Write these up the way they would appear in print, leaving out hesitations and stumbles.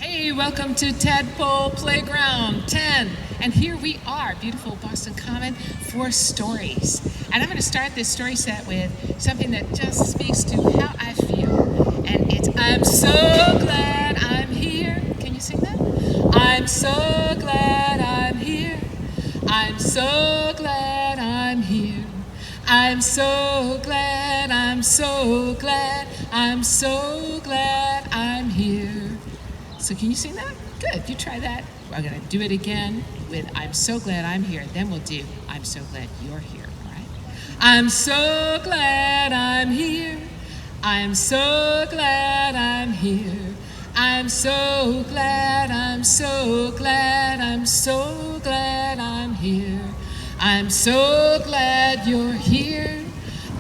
Hey, welcome to Tadpole Playground 10. And here we are, beautiful Boston Common, for stories. And I'm going to start this story set with something that just speaks to how I feel. And it's, I'm so glad I'm here. Can you sing that? I'm so glad I'm here. I'm so glad I'm here. I'm so glad, I'm so glad, I'm so glad I'm here. So can you sing that? Good, you try that. We're gonna do it again with I'm so glad I'm here. Then we'll do I'm so glad you're here, all right? I'm so glad I'm here. I'm so glad I'm here. I'm so glad, I'm so glad, I'm so glad I'm here. I'm so glad you're here.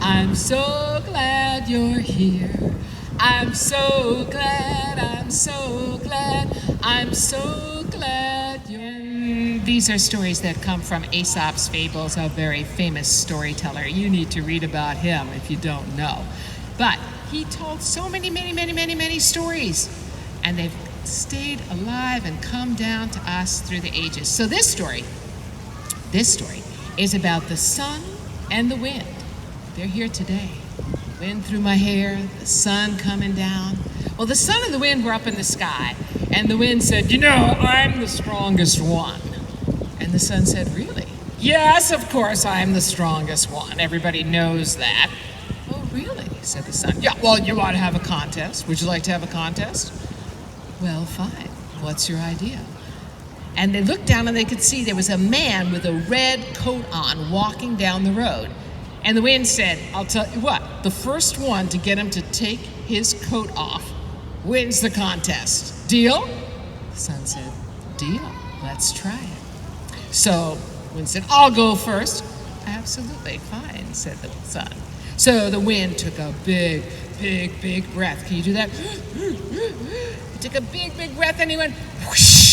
I'm so glad you're here. I'm so glad, I'm so glad, I'm so glad you're... These are stories that come from Aesop's Fables, a very famous storyteller. You need to read about him if you don't know. But he told so many stories, and they've stayed alive and come down to us through the ages. So this story is about the sun and the wind. They're here today. Wind through my hair, the sun coming down. Well, the sun and the wind were up in the sky, and the wind said, you know, I'm the strongest one. And the sun said, really? Yes, of course I'm the strongest one. Everybody knows that. Oh, really? Said the sun. Yeah, well, you ought to have a contest. Would you like to have a contest? Well, fine. What's your idea? And they looked down and they could see there was a man with a red coat on walking down the road. And the wind said, I'll tell you what, the first one to get him to take his coat off wins the contest. Deal? The sun said, deal. Let's try it. So the wind said, I'll go first. Absolutely, fine, said the sun. So the wind took a big breath. Can you do that? He took a big breath and he went whoosh.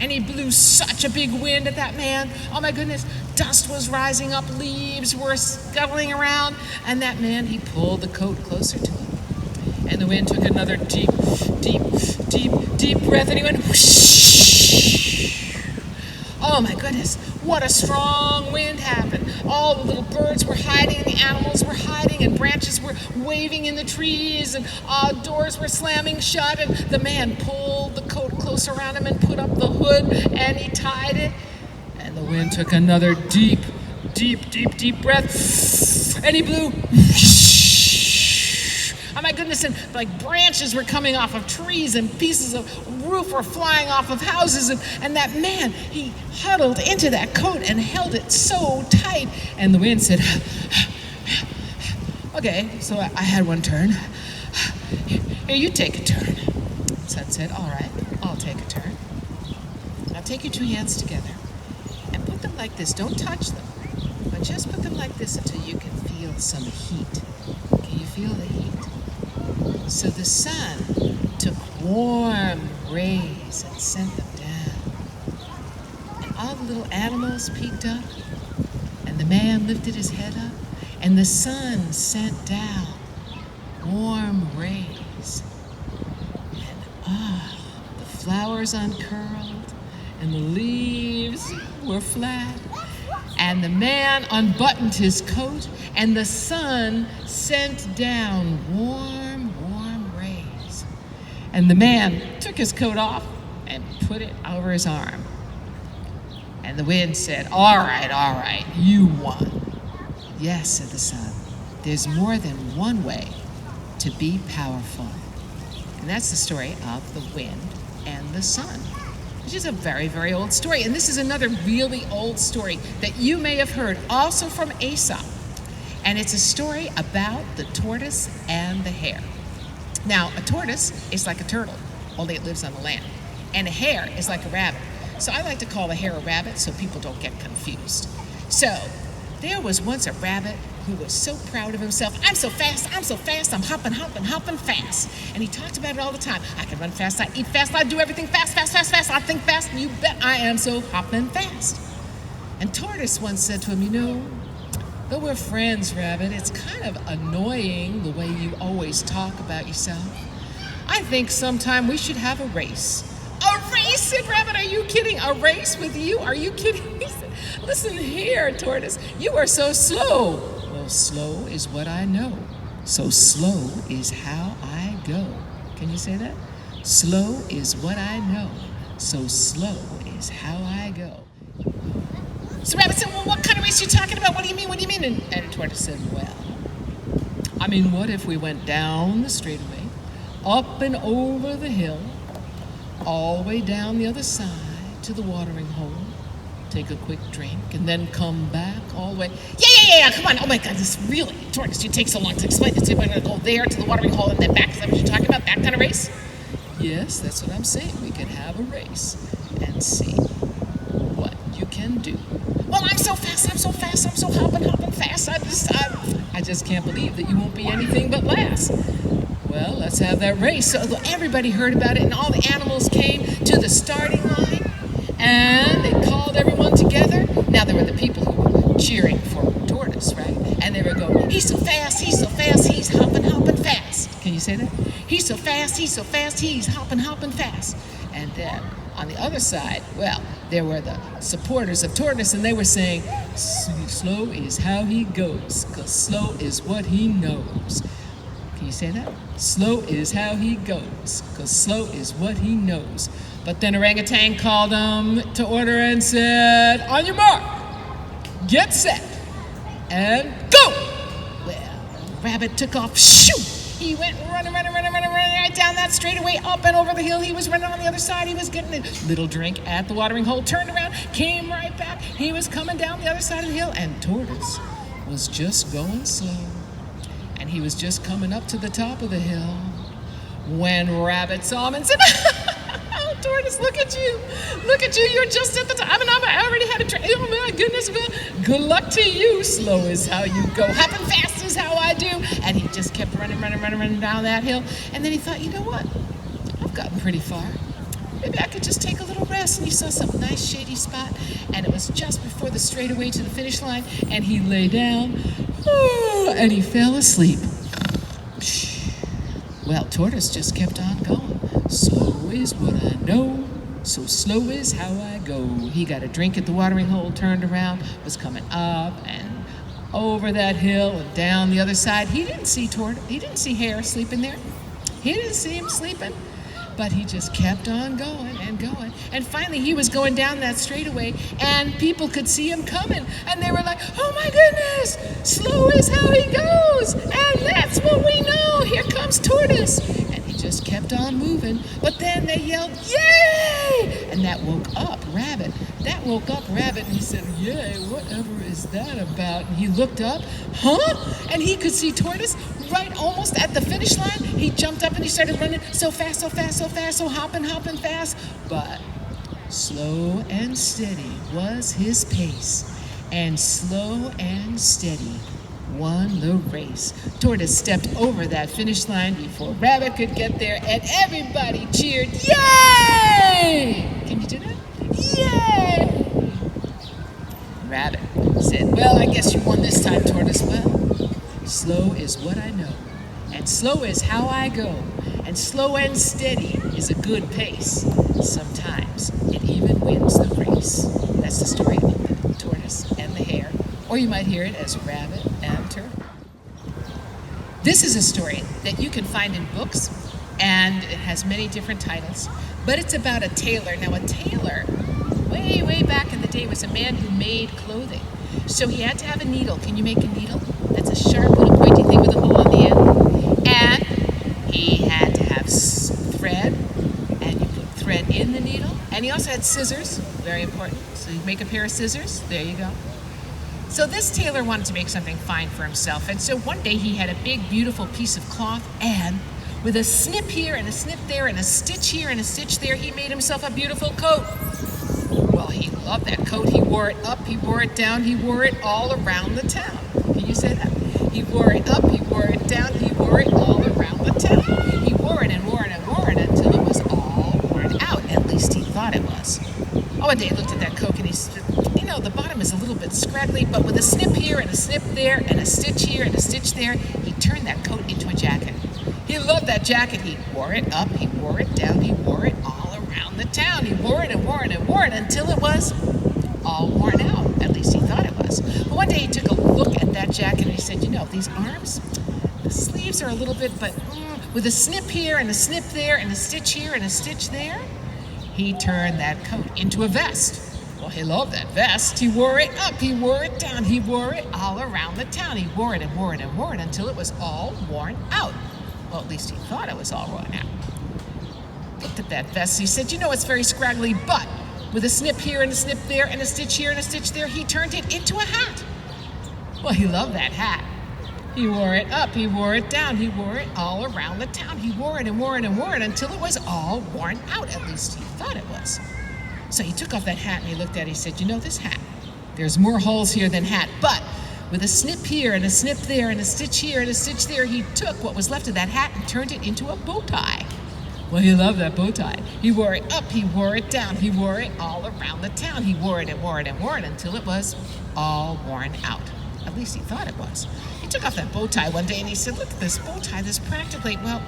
And he blew such a big wind at that man. Oh my goodness, dust was rising up, leaves were scuttling around, and that man, he pulled the coat closer to him. And the wind took another deep breath, and he went whoosh. Oh my goodness, what a strong wind happened. All the little birds were hiding, and the animals were hiding, and branches were waving in the trees, and doors were slamming shut, and the man pulled the coat close around him and put up the hood, and he tied it. And the wind took another deep breath, and he blew. Oh my goodness, and like branches were coming off of trees and pieces of roof were flying off of houses, and that man, he huddled into that coat and held it so tight. And the wind said, okay, so I had one turn. Here, you take a turn. The sun said, all right, I'll take a turn. Now take your two hands together and put them like this. Don't touch them, but just put them like this until you can feel some heat. Can you feel the heat? So the sun took warm rays and sent them down. And all the little animals peeked up, and the man lifted his head up, and the sun sent down warm rays. And the flowers uncurled, and the leaves were flat, and the man unbuttoned his coat, and the sun sent down warm rays. And the man took his coat off and put it over his arm. And the wind said, all right, you won. Yes, said the sun, there's more than one way to be powerful. And that's the story of the wind and the sun, which is a very old story. And this is another really old story that you may have heard, also from Aesop. And it's a story about the tortoise and the hare. Now, a tortoise is like a turtle, only it lives on the land. And a hare is like a rabbit. So I like to call a hare a rabbit so people don't get confused. So there was once a rabbit who was so proud of himself. I'm so fast, I'm hopping fast. And he talked about it all the time. I can run fast, I eat fast, I do everything fast. I think fast, and you bet I am so hopping fast. And Tortoise once said to him, you know, though we're friends, Rabbit, it's kind of annoying the way you always talk about yourself. I think sometime we should have a race. A race, said Rabbit. Are you kidding? A race with you? Are you kidding? He said, listen here, Tortoise. You are so slow. Well, slow is what I know. So slow is how I go. Can you say that? Slow is what I know. So slow is how I go. So Rabbit said, well, what kind of race are you talking about? What do you mean? What do you mean? And Tortoise said, well, I mean, what if we went down the straightaway, up and over the hill, all the way down the other side to the watering hole, take a quick drink, and then come back all the way. Yeah, come on. Oh my God, this really, Tortoise, you take so long to explain this. We're going to go there to the watering hole and then back. Is that what you're talking about? That kind of race? Yes, that's what I'm saying. We can have a race and see what you can do. Well, I'm so fast, I'm so hopping fast. I just can't believe that you won't be anything but last. Well, let's have that race. So everybody heard about it, and all the animals came to the starting line, and they called everyone together. Now, there were the people who were cheering for Tortoise, right? And they were going, he's so fast, he's hopping fast. Can you say that? He's so fast, he's hopping fast. And then on the other side, well, there were the supporters of Tortoise, and they were saying, slow is how he goes, 'cause slow is what he knows. Can you say that? Slow is how he goes, 'cause slow is what he knows. But then Orangutan called them to order and said, on your mark, get set, and go! Well, Rabbit took off, shoo! He went running right down that straightaway, up and over the hill. He was running on the other side. He was getting a little drink at the watering hole, turned around, came right back. He was coming down the other side of the hill, and Tortoise was just going slow. And he was just coming up to the top of the hill when Rabbit saw him and said, oh, Tortoise, look at you. You're just at the top. I already had a drink. Oh, my goodness. Good luck to you. Slow is how you go. Hopping fast is how I do. And he just kept running down that hill. And then he thought, you know what? I've gotten pretty far. Maybe I could just take a little rest. And he saw some nice shady spot. And it was just before the straightaway to the finish line. And he lay down. And he fell asleep. Well, Tortoise just kept on going. Slow is what I know, so slow is how I go. He got a drink at the watering hole, turned around, was coming up and over that hill and down the other side. He didn't see Hare sleeping there. He didn't see him sleeping. But he just kept on going and going. And finally, he was going down that straightaway, and people could see him coming. And they were like, oh my goodness, slow is how he goes. And that's what we know. Here comes Tortoise. And he just kept on moving. But then they yelled, yay! And that woke up Rabbit. And he said, yay, whatever is that about? And he looked up, and he could see Tortoise right almost at the finish line. He jumped up and he started running so fast, so hopping fast. But slow and steady was his pace, and slow and steady won the race. Tortoise stepped over that finish line before Rabbit could get there, and everybody cheered, yay! Can you do that? Yay! Rabbit said, well, I guess you won this time, Tortoise. Well, slow is what I know, and slow is how I go, and slow and steady is a good pace. Sometimes it even wins the race. That's the story of the tortoise and the hare, or you might hear it as Rabbit and Turtle. This is a story that you can find in books, and it has many different titles, but it's about a tailor. Now, a tailor, way back in the day, was a man who made clothing. So he had to have a needle. Can you make a needle? That's a sharp little pointy thing with a hole on the end. And he had to have thread, and you put thread in the needle. And he also had scissors, very important. So you make a pair of scissors, there you go. So this tailor wanted to make something fine for himself. And so one day he had a big, beautiful piece of cloth, and with a snip here and a snip there and a stitch here and a stitch there, he made himself a beautiful coat. Well, he loved that coat. He wore it up, he wore it down, he wore it all around the town. Can you say that? He wore it up, he wore it down, he wore it all around the town. He wore it and wore it and wore it until it was all worn out. At least he thought it was. Oh, one day he looked at that coat and he said, you know, the bottom is a little bit scraggly, but with a snip here and a snip there and a stitch here and a stitch there, he turned that coat into a jacket. He he loved that jacket. He wore it up, he wore it down, he wore it all around the town. He wore it and wore it and wore it until it was all worn out. At least he thought it was. But one day he took a look at that jacket and he said, you know, these arms, the sleeves are a little bit, but with a snip here and a snip there and a stitch here and a stitch there, he turned that coat into a vest. Well, he loved that vest. He wore it up, he wore it down, he wore it all around the town. He wore it and wore it and wore it until it was all worn out. Well, at least he thought it was all worn out. Looked at that vest, he said, you know, it's very scraggly, but with a snip here and a snip there and a stitch here and a stitch there, he turned it into a hat. Well, he loved that hat. He wore it up, he wore it down, he wore it all around the town. He wore it and wore it and wore it until it was all worn out. At least he thought it was. So he took off that hat and he looked at it. He said, you know, this hat, there's more holes here than hat, but with a snip here and a snip there and a stitch here and a stitch there, he took what was left of that hat and turned it into a bow tie. Well, he loved that bow tie. He wore it up, he wore it down, he wore it all around the town. He wore it and wore it and wore it until it was all worn out. At least he thought it was. He took off that bow tie one day and he said, look at this bow tie, this practically, well,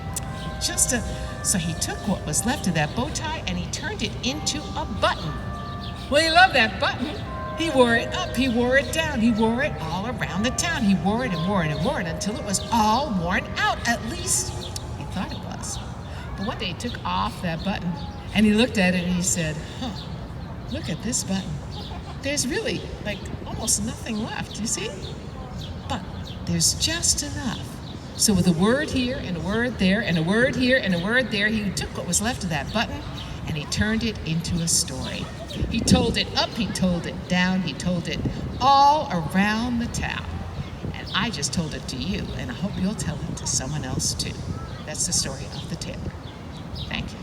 just a... So he took what was left of that bow tie and he turned it into a button. Well, he loved that button. He wore it up, he wore it down, he wore it all around the town. He wore it and wore it and wore it until it was all worn out. At least he thought it was. But one day he took off that button and he looked at it and he said, look at this button. There's really like almost nothing left, you see? But there's just enough. So with a word here and a word there and a word here and a word there, he took what was left of that button and he turned it into a story. He told it up, he told it down, he told it all around the town. And I just told it to you, and I hope you'll tell it to someone else too. That's the story of the tailor. Thank you.